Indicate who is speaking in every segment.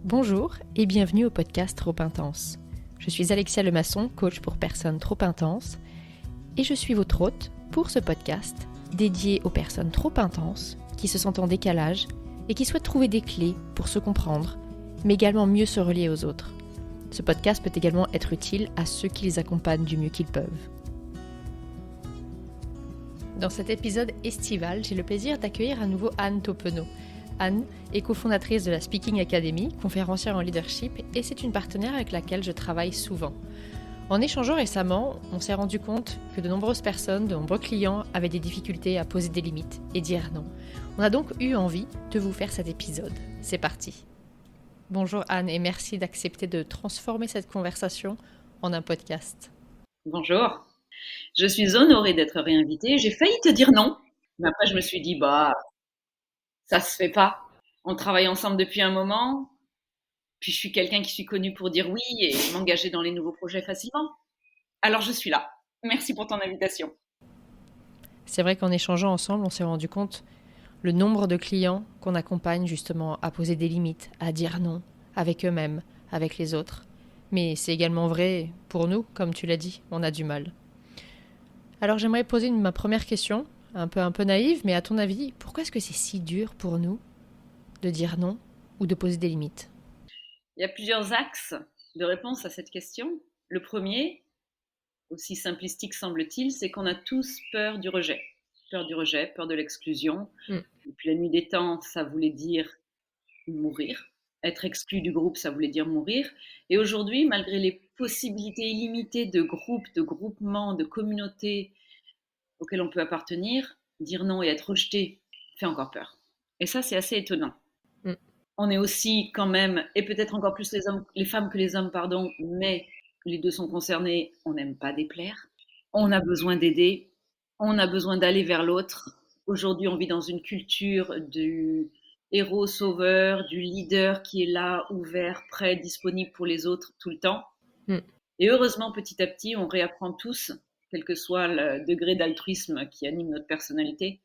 Speaker 1: Bonjour et bienvenue au podcast Trop Intense. Je suis Alexia Lemasson, coach pour personnes trop intenses, et je suis votre hôte pour ce podcast dédié aux personnes trop intenses qui se sentent en décalage et qui souhaitent trouver des clés pour se comprendre, mais également mieux se relier aux autres. Ce podcast peut également être utile à ceux qui les accompagnent du mieux qu'ils peuvent. Dans cet épisode estival, j'ai le plaisir d'accueillir à nouveau Anne Taupeneau. Anne est cofondatrice de la Speaking Academy, conférencière en leadership, et c'est une partenaire avec laquelle je travaille souvent. En échangeant récemment, on s'est rendu compte que de nombreuses personnes, de nombreux clients avaient des difficultés à poser des limites et dire non. On a donc eu envie de vous faire cet épisode. C'est parti. Bonjour Anne et merci d'accepter de transformer cette conversation en un podcast.
Speaker 2: Bonjour, je suis honorée d'être réinvitée. J'ai failli te dire non, mais après je me suis dit, ça se fait pas. On travaille ensemble depuis un moment, puis je suis quelqu'un qui suis connu pour dire oui et m'engager dans les nouveaux projets facilement. Alors je suis là. Merci pour ton invitation.
Speaker 1: C'est vrai qu'en échangeant ensemble, on s'est rendu compte le nombre de clients qu'on accompagne justement à poser des limites, à dire non, avec eux-mêmes, avec les autres. Mais c'est également vrai pour nous, comme tu l'as dit, on a du mal. Alors j'aimerais poser ma première question, un peu naïve, mais à ton avis, pourquoi est-ce que c'est si dur pour nous de dire non ou de poser des limites ?
Speaker 2: Il y a plusieurs axes de réponse à cette question. Le premier, aussi simplistique semble-t-il, c'est qu'on a tous peur du rejet. Peur du rejet, peur de l'exclusion. Depuis la nuit des temps, ça voulait dire mourir. Être exclu du groupe, ça voulait dire mourir. Et aujourd'hui, malgré les possibilités illimitées de groupes, de groupements, de communautés auxquelles on peut appartenir, dire non et être rejeté fait encore peur. Et ça, c'est assez étonnant. On est aussi quand même, et peut-être encore plus les femmes que les hommes, pardon, mais les deux sont concernés, on n'aime pas déplaire. On a besoin d'aider, on a besoin d'aller vers l'autre. Aujourd'hui, on vit dans une culture du héros sauveur, du leader qui est là, ouvert, prêt, disponible pour les autres tout le temps. Et heureusement, petit à petit, on réapprend tous, quel que soit le degré d'altruisme qui anime notre personnalité,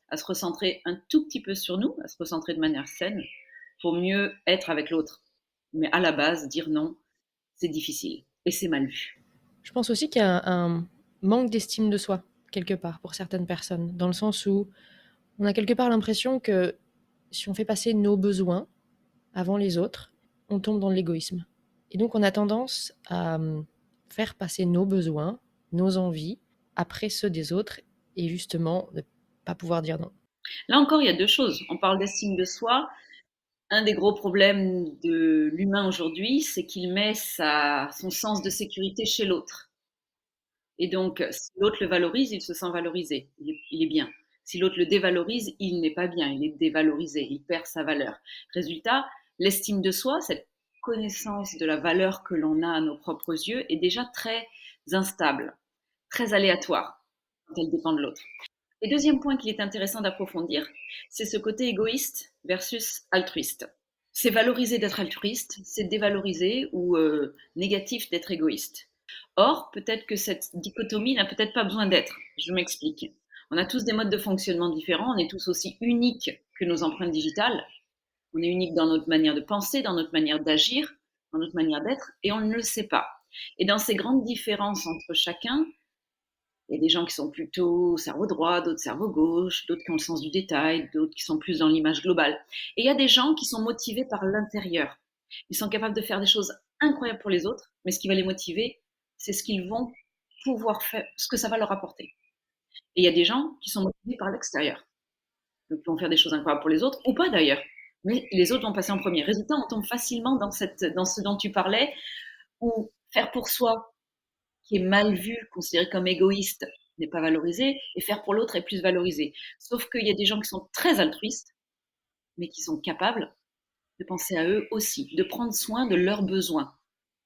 Speaker 2: à se recentrer un tout petit peu sur nous, à se recentrer de manière saine pour mieux être avec l'autre. Mais à la base, dire non, c'est difficile et c'est mal vu.
Speaker 1: Je pense aussi qu'il y a un manque d'estime de soi, quelque part, pour certaines personnes, dans le sens où on a quelque part l'impression que si on fait passer nos besoins avant les autres, on tombe dans l'égoïsme. Et donc on a tendance à faire passer nos besoins, nos envies, après ceux des autres, et justement ne pas pouvoir dire non.
Speaker 2: Là encore, il y a deux choses. On parle d'estime de soi. Un des gros problèmes de l'humain aujourd'hui, c'est qu'il met son sens de sécurité chez l'autre. Et donc, si l'autre le valorise, il se sent valorisé, il est bien. Si l'autre le dévalorise, il n'est pas bien, il est dévalorisé, il perd sa valeur. Résultat, l'estime de soi, cette connaissance de la valeur que l'on a à nos propres yeux, est déjà très instable, très aléatoire quand elle dépend de l'autre. Et deuxième point qu'il est intéressant d'approfondir, c'est ce côté égoïste versus altruiste. C'est valoriser d'être altruiste, c'est dévaloriser ou négatif d'être égoïste. Or, peut-être que cette dichotomie n'a peut-être pas besoin d'être. Je m'explique. On a tous des modes de fonctionnement différents, on est tous aussi uniques que nos empreintes digitales. On est unique dans notre manière de penser, dans notre manière d'agir, dans notre manière d'être, et on ne le sait pas. Et dans ces grandes différences entre chacun, il y a des gens qui sont plutôt cerveau droit, d'autres cerveau gauche, d'autres qui ont le sens du détail, d'autres qui sont plus dans l'image globale. Et il y a des gens qui sont motivés par l'intérieur. Ils sont capables de faire des choses incroyables pour les autres, mais ce qui va les motiver, c'est ce qu'ils vont pouvoir faire, ce que ça va leur apporter. Et il y a des gens qui sont motivés par l'extérieur. Donc, ils vont faire des choses incroyables pour les autres, ou pas d'ailleurs. Mais les autres vont passer en premier. Résultat, on tombe facilement dans ce dont tu parlais, où faire pour soi, qui est mal vu, considéré comme égoïste, n'est pas valorisé, et faire pour l'autre est plus valorisé. Sauf qu'il y a des gens qui sont très altruistes, mais qui sont capables de penser à eux aussi, de prendre soin de leurs besoins,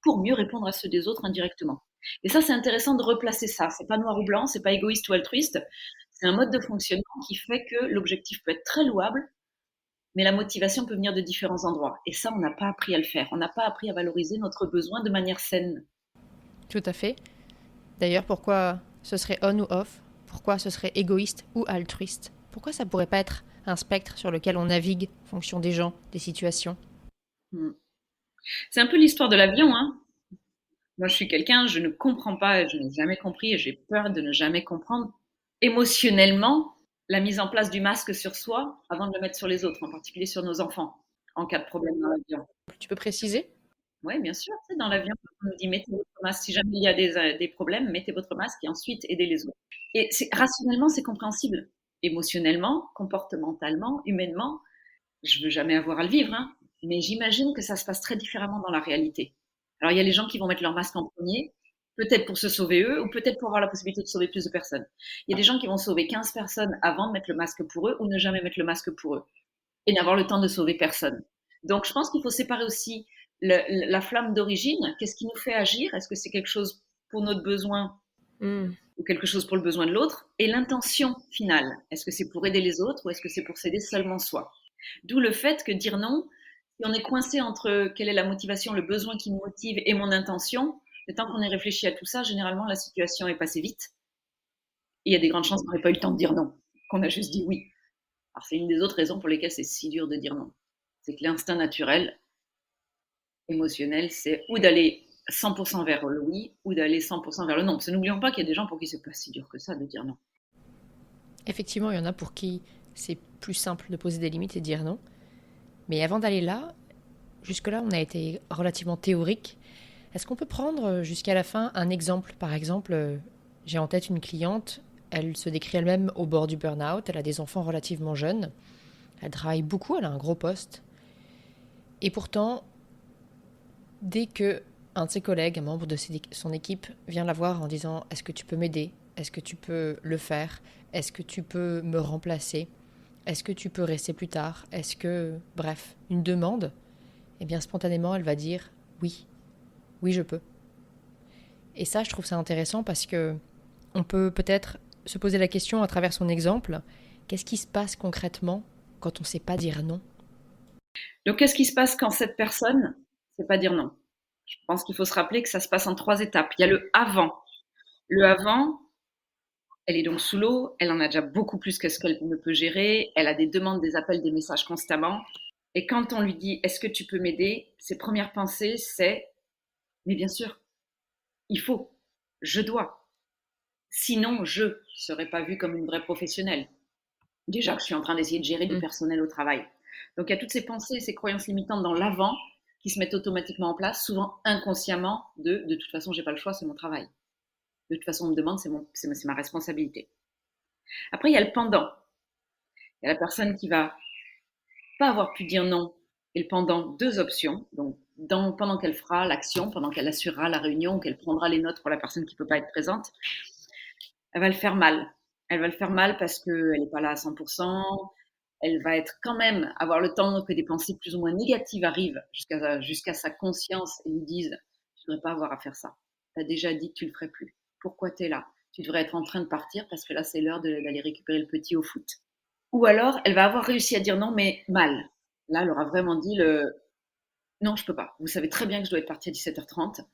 Speaker 2: pour mieux répondre à ceux des autres indirectement. Et ça, c'est intéressant de replacer ça. C'est pas noir ou blanc, c'est pas égoïste ou altruiste. C'est un mode de fonctionnement qui fait que l'objectif peut être très louable, mais la motivation peut venir de différents endroits. Et ça, on n'a pas appris à le faire. On n'a pas appris à valoriser notre besoin de manière saine.
Speaker 1: Tout à fait. D'ailleurs, pourquoi ce serait on ou off ? Pourquoi ce serait égoïste ou altruiste ? Pourquoi ça pourrait pas être un spectre sur lequel on navigue en fonction des gens, des situations ?
Speaker 2: C'est un peu l'histoire de l'avion, hein. Moi, je suis quelqu'un, je ne comprends pas, je n'ai jamais compris et j'ai peur de ne jamais comprendre émotionnellement la mise en place du masque sur soi avant de le mettre sur les autres, en particulier sur nos enfants, en cas de problème dans l'avion.
Speaker 1: Tu peux préciser?
Speaker 2: Oui, bien sûr, tu sais, dans l'avion, on nous dit mettez votre masque. Si jamais il y a des problèmes, mettez votre masque et ensuite aidez les autres. Et rationnellement, c'est compréhensible. Émotionnellement, comportementalement, humainement, je veux jamais avoir à le vivre, hein, mais j'imagine que ça se passe très différemment dans la réalité. Alors, il y a les gens qui vont mettre leur masque en premier, peut-être pour se sauver eux, ou peut-être pour avoir la possibilité de sauver plus de personnes. Il y a des gens qui vont sauver 15 personnes avant de mettre le masque pour eux, ou ne jamais mettre le masque pour eux, et n'avoir le temps de sauver personne. Donc, je pense qu'il faut séparer aussi la flamme d'origine. Qu'est-ce qui nous fait agir? Est-ce que c'est quelque chose pour notre besoin
Speaker 1: Hmm.
Speaker 2: ou quelque chose pour le besoin de l'autre? Et l'intention finale. Est-ce que c'est pour aider les autres ou est-ce que c'est pour s'aider seulement soi? D'où le fait que dire non, si on est coincé entre quelle est la motivation, le besoin qui me motive et mon intention, le temps qu'on ait réfléchi à tout ça, généralement la situation est passée vite. Et il y a des grandes chances qu'on n'ait pas eu le temps de dire non, qu'on a juste dit oui. Alors c'est une des autres raisons pour lesquelles c'est si dur de dire non. C'est que l'instinct naturel, émotionnel, c'est ou d'aller 100% vers le oui ou d'aller 100% vers le non. Parce que n'oublions pas qu'il y a des gens pour qui c'est pas si dur que ça de dire non.
Speaker 1: Effectivement, il y en a pour qui c'est plus simple de poser des limites et de dire non. Mais avant d'aller là, jusque-là, on a été relativement théorique. Est-ce qu'on peut prendre jusqu'à la fin un exemple? Par exemple, j'ai en tête une cliente, elle se décrit elle-même au bord du burn-out, elle a des enfants relativement jeunes, elle travaille beaucoup, elle a un gros poste. Et pourtant, dès que un de ses collègues, un membre de son équipe, vient la voir en disant « Est-ce que tu peux m'aider? Est-ce que tu peux le faire? Est-ce que tu peux me remplacer? Est-ce que tu peux rester plus tard? Est-ce que... » Bref, une demande, eh bien spontanément, elle va dire « Oui, oui, je peux. » Et ça, je trouve ça intéressant parce que on peut peut-être se poser la question à travers son exemple, qu'est-ce qui se passe concrètement quand on ne sait pas dire non?
Speaker 2: Donc, qu'est-ce qui se passe quand cette personne ne sait pas dire non? Je pense qu'il faut se rappeler que ça se passe en 3 étapes. Il y a le avant. Le avant, elle est donc sous l'eau, elle en a déjà beaucoup plus que ce qu'elle ne peut gérer, elle a des demandes, des appels, des messages constamment. Et quand on lui dit est-ce que tu peux m'aider, ses premières pensées c'est mais bien sûr, il faut, je dois. Sinon, je ne serais pas vue comme une vraie professionnelle. Déjà que je suis en train d'essayer de gérer du
Speaker 1: Mm.
Speaker 2: personnel au travail. Donc il y a toutes ces pensées, ces croyances limitantes dans l'avant qui se mettent automatiquement en place, souvent inconsciemment, de toute façon, j'ai pas le choix, c'est mon travail. De toute façon, on me demande, c'est ma responsabilité. Après, il y a le pendant. Il y a la personne qui va pas avoir pu dire non et le pendant, deux options. Donc, pendant qu'elle fera l'action, pendant qu'elle assurera la réunion, qu'elle prendra les notes pour la personne qui ne peut pas être présente, elle va le faire mal. Elle va le faire mal parce qu'elle n'est pas là à 100%. Elle va être quand même avoir le temps que des pensées plus ou moins négatives arrivent jusqu'à sa conscience et lui disent tu ne devrais pas avoir à faire ça. Tu as déjà dit que tu ne le ferais plus. Pourquoi tu es là? Tu devrais être en train de partir parce que là, c'est l'heure d'aller récupérer le petit au foot. Ou alors, elle va avoir réussi à dire non, mais mal. Là, elle aura vraiment dit le non, je peux pas. Vous savez très bien que je dois être partie à 17h30.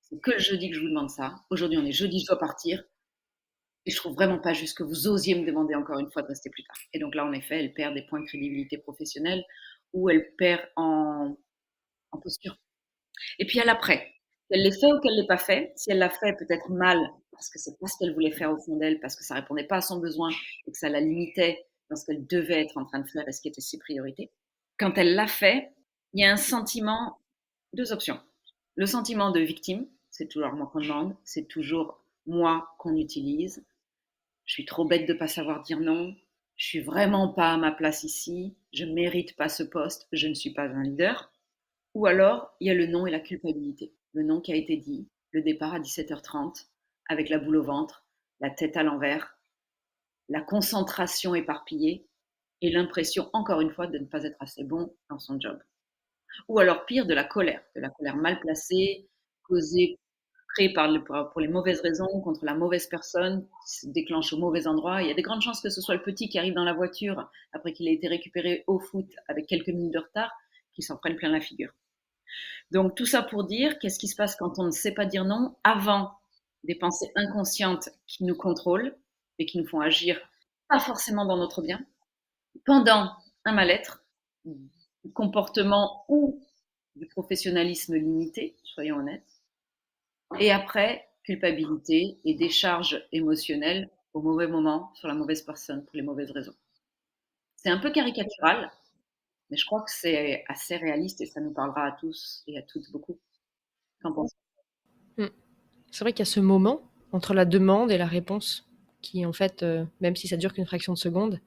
Speaker 2: C'est que le jeudi que je vous demande ça. Aujourd'hui, on est jeudi, je dois partir. Et je trouve vraiment pas juste que vous osiez me demander encore une fois de rester plus tard. Et donc là, en effet, elle perd des points de crédibilité professionnelle ou elle perd en posture. Et puis à l'après. Qu'elle l'ait fait ou qu'elle l'ait pas fait. Si elle l'a fait, peut-être mal, parce que c'est pas ce qu'elle voulait faire au fond d'elle, parce que ça répondait pas à son besoin et que ça la limitait dans ce qu'elle devait être en train de faire et ce qui était ses priorités. Quand elle l'a fait, il y a un sentiment, deux options. Le sentiment de victime, c'est toujours moi qu'on demande, c'est toujours moi qu'on utilise. Je suis trop bête de pas savoir dire non. Je suis vraiment pas à ma place ici. Je mérite pas ce poste. Je ne suis pas un leader. Ou alors, il y a le non et la culpabilité. Le non qui a été dit, le départ à 17h30, avec la boule au ventre, la tête à l'envers, la concentration éparpillée et l'impression, encore une fois, de ne pas être assez bon dans son job. Ou alors, pire, de la colère mal placée, causée, créée pour les mauvaises raisons, contre la mauvaise personne, qui se déclenche au mauvais endroit. Il y a des grandes chances que ce soit le petit qui arrive dans la voiture après qu'il ait été récupéré au foot avec quelques minutes de retard, qui s'en prenne plein la figure. Donc tout ça pour dire, qu'est-ce qui se passe quand on ne sait pas dire non? Avant, des pensées inconscientes qui nous contrôlent et qui nous font agir pas forcément dans notre bien. Pendant, un mal-être, comportement ou du professionnalisme limité, soyons honnêtes. Et après, culpabilité et décharge émotionnelle au mauvais moment, sur la mauvaise personne, pour les mauvaises raisons. C'est un peu caricatural, mais je crois que c'est assez réaliste et ça nous parlera à tous et à toutes beaucoup. Qu'en pensez-vous?
Speaker 1: Mm. C'est vrai qu'il y a ce moment entre la demande et la réponse qui, en fait, même si ça dure qu'une fraction de seconde,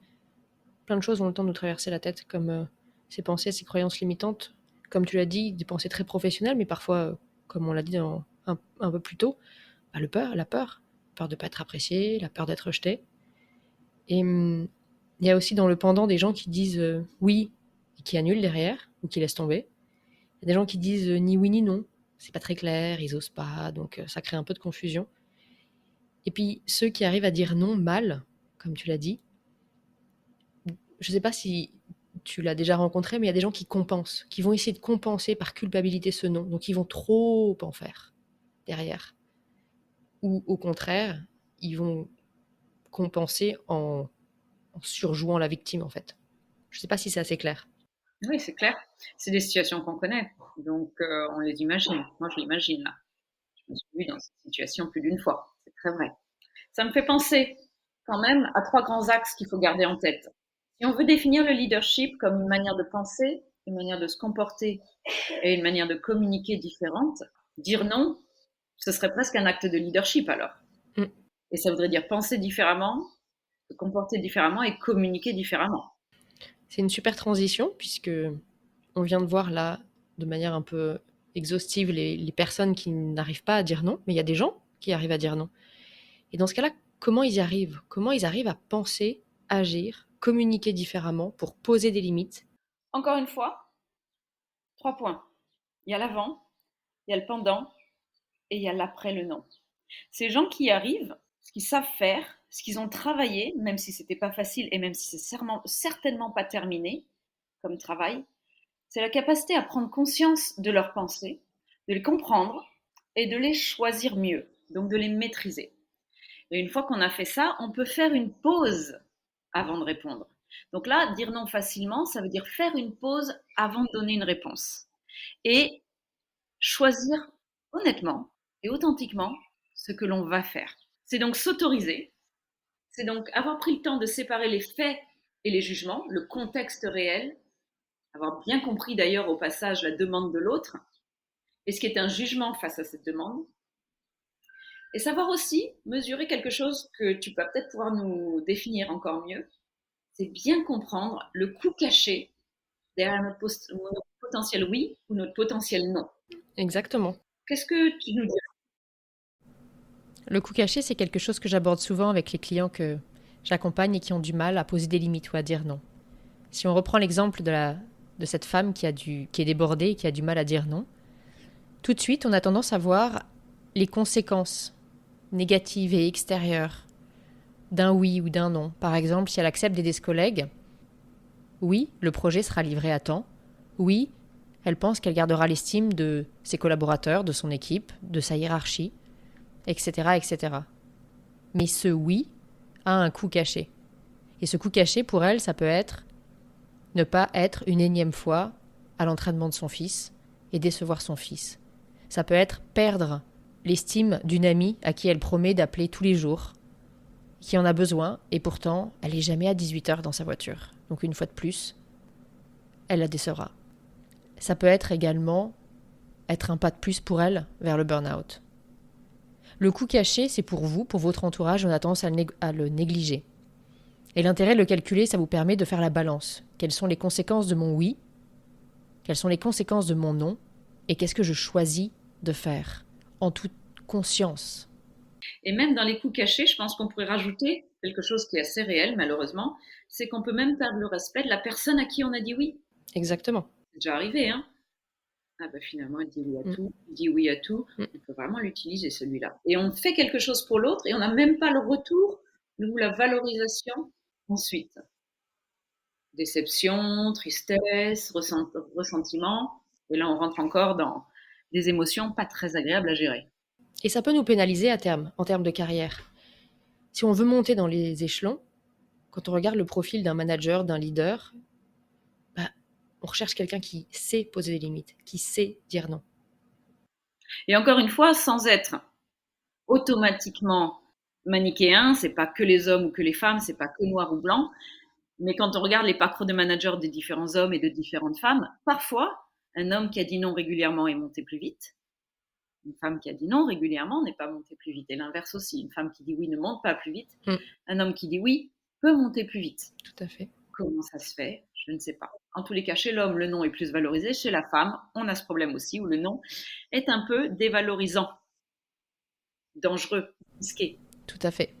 Speaker 1: plein de choses ont le temps de nous traverser la tête, comme ces pensées, ces croyances limitantes. Comme tu l'as dit, des pensées très professionnelles, mais parfois, comme on l'a dit un peu plus tôt, bah, la peur de ne pas être apprécié, la peur d'être rejeté. Et il y a aussi dans le pendant des gens qui disent oui et qui annulent derrière, ou qui laissent tomber. Il y a des gens qui disent ni oui ni non. C'est pas très clair, ils osent pas, donc ça crée un peu de confusion. Et puis ceux qui arrivent à dire non mal, comme tu l'as dit, je sais pas si tu l'as déjà rencontré, mais il y a des gens qui compensent, qui vont essayer de compenser par culpabilité ce non. Donc ils vont trop en faire derrière. Ou au contraire, ils vont compenser en surjouant la victime en fait. Je sais pas si c'est assez clair.
Speaker 2: Oui, c'est clair. C'est des situations qu'on connaît, donc on les imagine. Moi, je l'imagine là. Je me suis vue dans cette situation plus d'une fois. C'est très vrai. Ça me fait penser quand même à 3 grands axes qu'il faut garder en tête. Si on veut définir le leadership comme une manière de penser, une manière de se comporter et une manière de communiquer différente, dire non, ce serait presque un acte de leadership alors.
Speaker 1: Mm.
Speaker 2: Et ça voudrait dire penser différemment, se comporter différemment et communiquer différemment.
Speaker 1: C'est une super transition puisque on vient de voir là, de manière un peu exhaustive, les personnes qui n'arrivent pas à dire non, mais il y a des gens qui arrivent à dire non. Et dans ce cas-là, comment ils y arrivent? Comment ils arrivent à penser, agir, communiquer différemment pour poser des limites?
Speaker 2: Encore une fois, 3 points. Il y a l'avant, il y a le pendant et il y a l'après le non. Ces gens qui y arrivent, ce qu'ils savent faire, ce qu'ils ont travaillé, même si c'était pas facile et même si c'est certainement pas terminé comme travail, c'est la capacité à prendre conscience de leurs pensées, de les comprendre et de les choisir mieux, donc de les maîtriser. Et une fois qu'on a fait ça, on peut faire une pause avant de répondre. Donc là, dire non facilement, ça veut dire faire une pause avant de donner une réponse. Et choisir honnêtement et authentiquement ce que l'on va faire. C'est donc s'autoriser, c'est donc avoir pris le temps de séparer les faits et les jugements, le contexte réel, avoir bien compris d'ailleurs au passage la demande de l'autre, et ce qui est un jugement face à cette demande, et savoir aussi mesurer quelque chose que tu peux peut-être pouvoir nous définir encore mieux, c'est bien comprendre le coût caché derrière notre potentiel oui ou notre potentiel non.
Speaker 1: Exactement.
Speaker 2: Qu'est-ce que tu nous dis?
Speaker 1: Le coût caché, c'est quelque chose que j'aborde souvent avec les clients que j'accompagne et qui ont du mal à poser des limites ou à dire non. Si on reprend l'exemple de cette femme qui est débordée et qui a du mal à dire non, tout de suite, on a tendance à voir les conséquences négatives et extérieures d'un oui ou d'un non. Par exemple, si elle accepte d'aider ce collègue, oui, le projet sera livré à temps. Oui, elle pense qu'elle gardera l'estime de ses collaborateurs, de son équipe, de sa hiérarchie, etc., etc. Mais ce oui a un coût caché. Et ce coût caché, pour elle, ça peut être ne pas être une énième fois à l'entraînement de son fils et décevoir son fils. Ça peut être perdre l'estime d'une amie à qui elle promet d'appeler tous les jours, qui en a besoin, et pourtant, elle n'est jamais à 18h dans sa voiture. Donc une fois de plus, elle la décevra. Ça peut être également être un pas de plus pour elle vers le burn-out. Le coût caché, c'est pour vous, pour votre entourage, on a tendance à le négliger. Et l'intérêt de le calculer, ça vous permet de faire la balance. Quelles sont les conséquences de mon oui? Quelles sont les conséquences de mon non? Et qu'est-ce que je choisis de faire? En toute conscience.
Speaker 2: Et même dans les coûts cachés, je pense qu'on pourrait rajouter quelque chose qui est assez réel, malheureusement, c'est qu'on peut même perdre le respect de la personne à qui on a dit oui.
Speaker 1: Exactement.
Speaker 2: C'est déjà arrivé, hein? Ah bah finalement, il dit oui à
Speaker 1: Mm.
Speaker 2: tout, il dit oui à tout.
Speaker 1: Mm.
Speaker 2: On peut vraiment l'utiliser celui-là. Et on fait quelque chose pour l'autre et on n'a même pas le retour ou la valorisation ensuite. Déception, tristesse, ressentiment. Et là, on rentre encore dans des émotions pas très agréables à gérer.
Speaker 1: Et ça peut nous pénaliser à terme, en termes de carrière. Si on veut monter dans les échelons, quand on regarde le profil d'un manager, d'un leader, bah, On recherche quelqu'un qui sait poser des limites, qui sait dire non.
Speaker 2: Et encore une fois, sans être automatiquement manichéen, c'est pas que les hommes ou que les femmes, c'est pas que noir ou blanc. Mais quand on regarde les parcours de managers des différents hommes et de différentes femmes, parfois, un homme qui a dit non régulièrement est monté plus vite. Une femme qui a dit non régulièrement n'est pas montée plus vite. Et l'inverse aussi, une femme qui dit oui ne monte pas plus vite. Un homme qui dit oui peut monter plus vite.
Speaker 1: Tout à fait.
Speaker 2: Comment ça se fait? Je ne sais pas. En tous les cas, chez l'homme, le non est plus valorisé. Chez la femme, on a ce problème aussi où le non est un peu dévalorisant, dangereux, risqué.
Speaker 1: Tout à fait.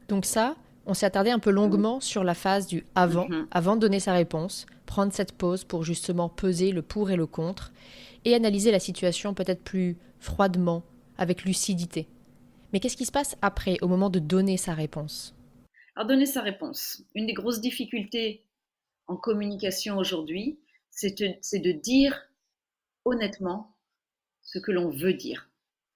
Speaker 1: Donc ça, on s'est attardé un peu longuement sur la phase du avant, avant de donner sa réponse, prendre cette pause pour justement peser le pour et le contre, et analyser la situation peut-être plus froidement, avec lucidité. Mais qu'est-ce qui se passe après, au moment de donner sa réponse?
Speaker 2: Alors, donner sa réponse. Une des grosses difficultés en communication aujourd'hui, c'est de dire honnêtement ce que l'on veut dire.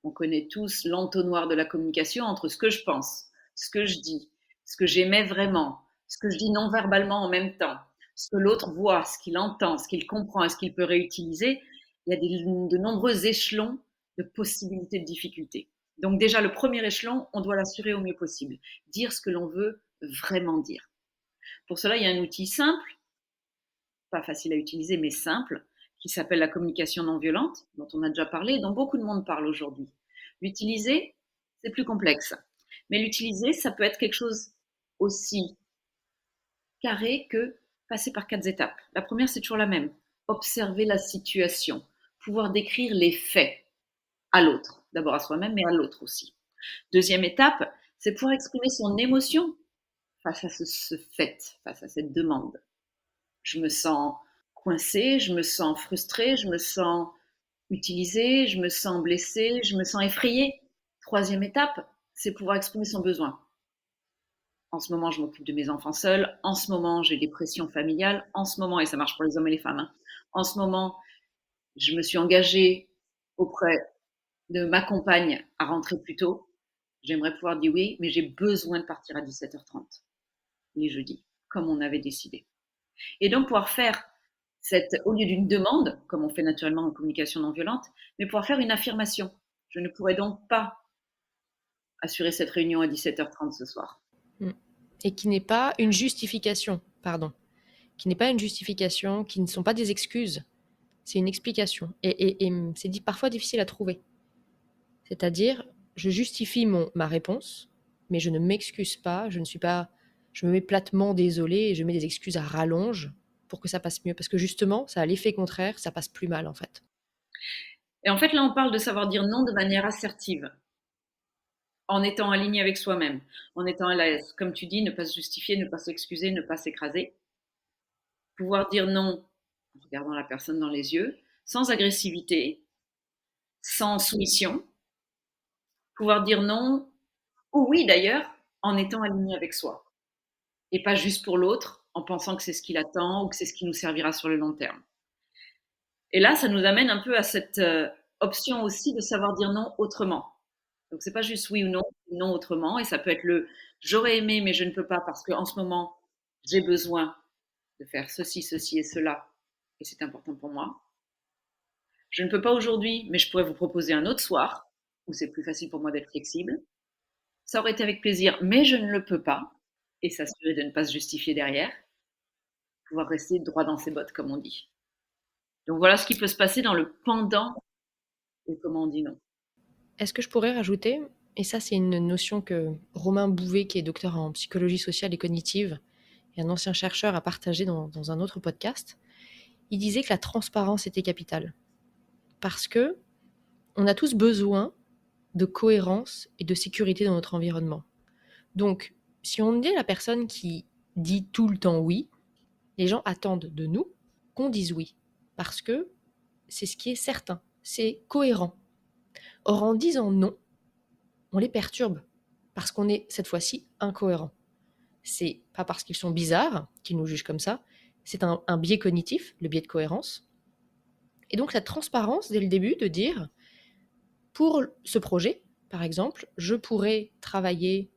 Speaker 2: On connaît tous l'entonnoir de la communication entre ce que je pense, ce que je dis, ce que j'aimais vraiment, ce que je dis non verbalement en même temps, ce que l'autre voit, ce qu'il entend, ce qu'il comprend et ce qu'il peut réutiliser. Il y a de nombreux échelons de possibilités de difficultés. Donc déjà, le premier échelon, on doit l'assurer au mieux possible. Dire ce que l'on veut vraiment dire. Pour cela, il y a un outil simple, pas facile à utiliser, mais simple, qui s'appelle la communication non violente, dont on a déjà parlé et dont beaucoup de monde parle aujourd'hui. L'utiliser, c'est plus complexe. Mais l'utiliser, ça peut être quelque chose aussi carré que passer par 4 étapes. La première, c'est toujours la même. Observer la situation, pouvoir décrire les faits à l'autre, d'abord à soi-même, mais à l'autre aussi. Deuxième étape, c'est pouvoir exprimer son émotion face à ce fait, face à cette demande. Je me sens coincée, je me sens frustrée, je me sens utilisée, je me sens blessée, je me sens effrayée. Troisième étape, c'est pouvoir exprimer son besoin. En ce moment, je m'occupe de mes enfants seuls. En ce moment, j'ai des pressions familiales. En ce moment, et ça marche pour les hommes et les femmes, en ce moment, je me suis engagée auprès de ma compagne à rentrer plus tôt. J'aimerais pouvoir dire oui, mais j'ai besoin de partir à 17h30 les jeudis, comme on avait décidé. Et donc, pouvoir faire au lieu d'une demande, comme on fait naturellement en communication non violente, mais pouvoir faire une affirmation. Je ne pourrais donc pas assurer cette réunion à 17h30 ce soir.
Speaker 1: Et qui n'est pas une justification, pardon. Qui n'est pas une justification, qui ne sont pas des excuses. C'est une explication. Et c'est parfois difficile à trouver. C'est-à-dire, je justifie ma réponse, mais je ne m'excuse pas, je me mets platement désolée et je mets des excuses à rallonge pour que ça passe mieux. Parce que justement, ça a l'effet contraire, ça passe plus mal en fait.
Speaker 2: Et en fait, là, on parle de savoir dire non de manière assertive, en étant aligné avec soi-même, en étant à l'aise. Comme tu dis, ne pas se justifier, ne pas s'excuser, ne pas s'écraser. Pouvoir dire non en regardant la personne dans les yeux, sans agressivité, sans soumission. Pouvoir dire non, ou oui d'ailleurs, en étant aligné avec soi. Et pas juste pour l'autre, en pensant que c'est ce qu'il attend ou que c'est ce qui nous servira sur le long terme. Et là, ça nous amène un peu à cette option aussi de savoir dire non autrement. Donc c'est pas juste oui ou non, non autrement. Et ça peut être le j'aurais aimé, mais je ne peux pas parce qu'en ce moment, j'ai besoin de faire ceci, ceci et cela. Et c'est important pour moi. Je ne peux pas aujourd'hui, mais je pourrais vous proposer un autre soir où c'est plus facile pour moi d'être flexible. Ça aurait été avec plaisir, mais je ne le peux pas. Et s'assurer de ne pas se justifier derrière. Pouvoir rester droit dans ses bottes, comme on dit. Donc voilà ce qui peut se passer dans le pendant et comment on dit non.
Speaker 1: Est-ce que je pourrais rajouter, et ça c'est une notion que Romain Bouvet, qui est docteur en psychologie sociale et cognitive, et un ancien chercheur a partagé dans un autre podcast, il disait que la transparence était capitale. Parce que on a tous besoin de cohérence et de sécurité dans notre environnement. Donc, si on est la personne qui dit tout le temps oui, les gens attendent de nous qu'on dise oui. Parce que c'est ce qui est certain, c'est cohérent. Or, en disant non, on les perturbe. Parce qu'on est, cette fois-ci, incohérent. C'est pas parce qu'ils sont bizarres qu'ils nous jugent comme ça, c'est un biais cognitif, le biais de cohérence. Et donc, la transparence, dès le début, de dire, pour ce projet, par exemple, je pourrais travailler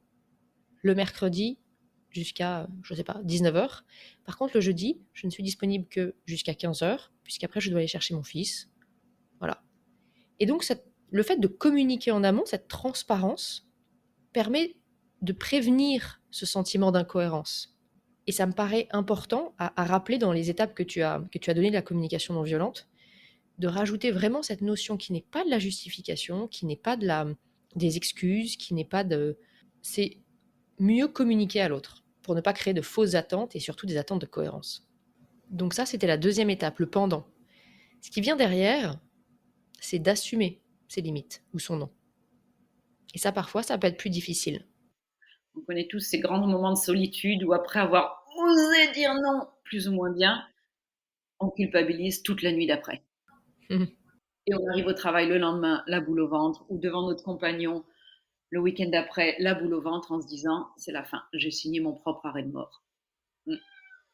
Speaker 1: le mercredi jusqu'à, je sais pas, 19h. Par contre, le jeudi, je ne suis disponible que jusqu'à 15h, puisqu'après, je dois aller chercher mon fils. Voilà. Et donc, le fait de communiquer en amont, cette transparence, permet de prévenir ce sentiment d'incohérence. Et ça me paraît important à rappeler dans les étapes que tu as données de la communication non violente, de rajouter vraiment cette notion qui n'est pas de la justification, qui n'est pas des excuses, qui n'est pas de... C'est mieux communiquer à l'autre pour ne pas créer de fausses attentes et surtout des attentes de cohérence. Donc ça, c'était la deuxième étape, le pendant. Ce qui vient derrière, c'est d'assumer ses limites ou son non. Et ça, parfois, ça peut être plus difficile.
Speaker 2: On connaît tous ces grands moments de solitude où après avoir osé dire non, plus ou moins bien, on culpabilise toute la nuit d'après. Et on arrive au travail le lendemain, la boule au ventre, ou devant notre compagnon, le week-end d'après, la boule au ventre en se disant, c'est la fin, j'ai signé mon propre arrêt de mort.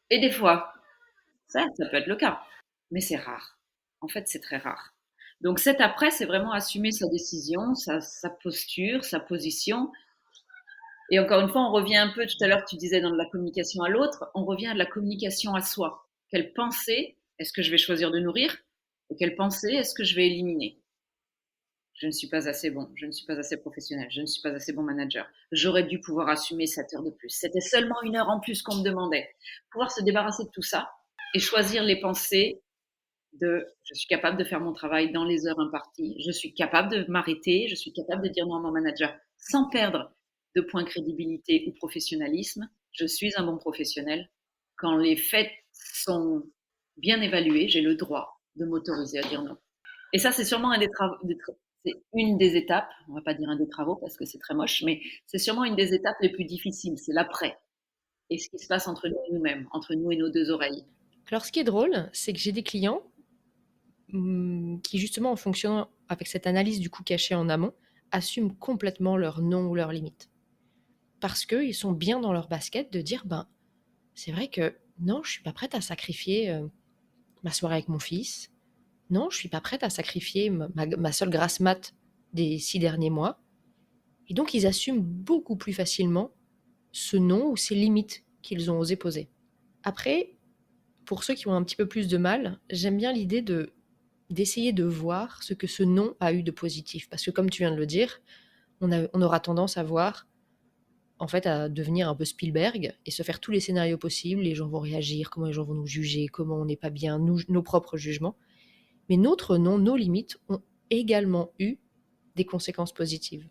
Speaker 2: Et des fois, ça peut être le cas, mais c'est rare. En fait, c'est très rare. Donc cet après, c'est vraiment assumer sa décision, sa posture, sa position. Et encore une fois, on revient un peu, tout à l'heure, tu disais dans la communication à l'autre, on revient à de la communication à soi. Quelle pensée est-ce que je vais choisir de nourrir et quelle pensée est-ce que je vais éliminer? Je ne suis pas assez bon, je ne suis pas assez professionnel, je ne suis pas assez bon manager. J'aurais dû pouvoir assumer 7 heures de plus. C'était seulement 1 heure en plus qu'on me demandait. Pouvoir se débarrasser de tout ça et choisir les pensées de je suis capable de faire mon travail dans les heures imparties, je suis capable de m'arrêter, je suis capable de dire non à mon manager sans perdre de point crédibilité ou professionnalisme. Je suis un bon professionnel. Quand les faits sont bien évalués, j'ai le droit de m'autoriser à dire non. Et ça, c'est sûrement c'est une des étapes, on va pas dire un des travaux parce que c'est très moche, mais c'est sûrement une des étapes les plus difficiles, c'est l'après. Et ce qui se passe entre nous et nous-mêmes, entre nous et nos deux oreilles.
Speaker 1: Alors, ce qui est drôle, c'est que j'ai des clients qui, justement, en fonctionnant avec cette analyse du coup caché en amont, assument complètement leurs non ou leurs limites. Parce qu'ils sont bien dans leur basket de dire, ben, c'est vrai que non, je suis pas prête à sacrifier ma soirée avec mon fils. Non, je suis pas prête à sacrifier ma seule grasse mat des 6 derniers mois. Et donc, ils assument beaucoup plus facilement ce non ou ces limites qu'ils ont osé poser. Après, pour ceux qui ont un petit peu plus de mal, j'aime bien l'idée d'essayer de voir ce que ce non a eu de positif. Parce que comme tu viens de le dire, on aura tendance à voir, en fait, à devenir un peu Spielberg et se faire tous les scénarios possibles. Les gens vont réagir, comment les gens vont nous juger, comment on n'est pas bien, nos propres jugements. Mais notre non, nos limites ont également eu des conséquences positives.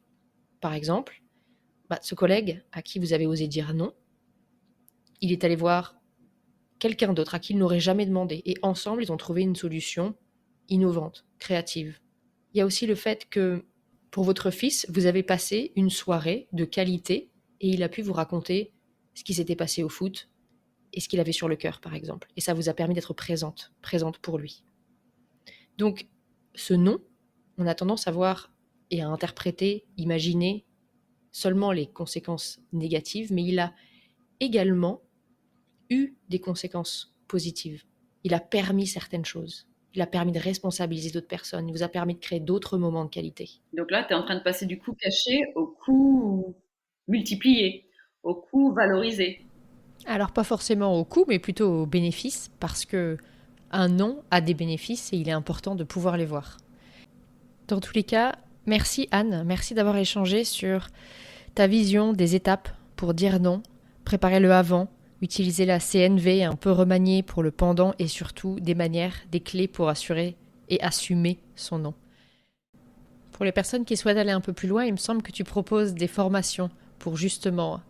Speaker 1: Par exemple, ce collègue à qui vous avez osé dire non, il est allé voir quelqu'un d'autre à qui il n'aurait jamais demandé. Et ensemble, ils ont trouvé une solution innovante, créative. Il y a aussi le fait que pour votre fils, vous avez passé une soirée de qualité et il a pu vous raconter ce qui s'était passé au foot et ce qu'il avait sur le cœur, par exemple. Et ça vous a permis d'être présente pour lui. Donc, ce non, on a tendance à voir et à interpréter, imaginer seulement les conséquences négatives, mais il a également eu des conséquences positives. Il a permis certaines choses. Il a permis de responsabiliser d'autres personnes. Il vous a permis de créer d'autres moments de qualité.
Speaker 2: Donc là, tu es en train de passer du coût caché au coût multiplié, au coût valorisé.
Speaker 1: Alors pas forcément au coût, mais plutôt au bénéfice, parce que un non a des bénéfices et il est important de pouvoir les voir. Dans tous les cas, merci Anne, merci d'avoir échangé sur ta vision des étapes pour dire non, préparer le avant, utiliser la CNV un peu remaniée pour le pendant et surtout des manières, des clés pour assurer et assumer son non. Pour les personnes qui souhaitent aller un peu plus loin, il me semble que tu proposes des formations pour justement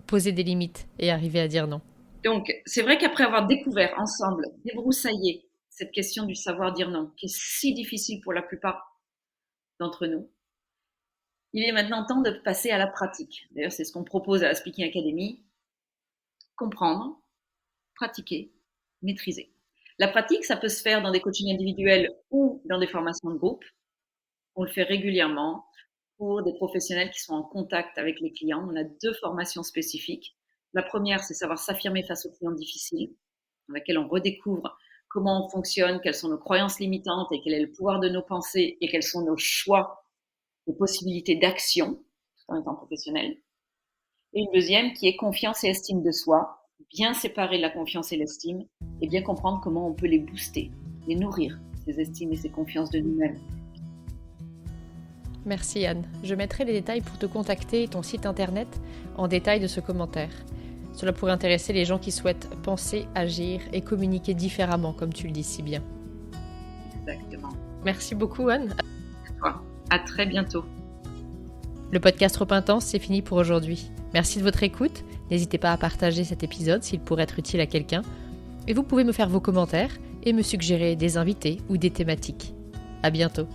Speaker 1: poser des limites et arriver à dire non.
Speaker 2: Donc, c'est vrai qu'après avoir découvert ensemble, débroussaillé cette question du savoir dire non, qui est si difficile pour la plupart d'entre nous, il est maintenant temps de passer à la pratique. D'ailleurs, c'est ce qu'on propose à la Speaking Academy. Comprendre, pratiquer, maîtriser. La pratique, ça peut se faire dans des coachings individuels ou dans des formations de groupe. On le fait régulièrement pour des professionnels qui sont en contact avec les clients. On a 2 formations spécifiques. La première, c'est savoir s'affirmer face aux clients difficiles, dans laquelle on redécouvre comment on fonctionne, quelles sont nos croyances limitantes et quel est le pouvoir de nos pensées et quels sont nos choix et possibilités d'action tout en étant professionnel. Et une deuxième qui est confiance et estime de soi, bien séparer la confiance et l'estime et bien comprendre comment on peut les booster, les nourrir, ces estimes et ces confiances de nous-mêmes.
Speaker 1: Merci Anne. Je mettrai les détails pour te contacter et ton site internet en détail de ce commentaire. Cela pourrait intéresser les gens qui souhaitent penser, agir et communiquer différemment, comme tu le dis si bien.
Speaker 2: Exactement.
Speaker 1: Merci beaucoup Anne.
Speaker 2: À très bientôt.
Speaker 1: Le podcast Trop Intense, c'est fini pour aujourd'hui. Merci de votre écoute. N'hésitez pas à partager cet épisode s'il pourrait être utile à quelqu'un. Et vous pouvez me faire vos commentaires et me suggérer des invités ou des thématiques. À bientôt.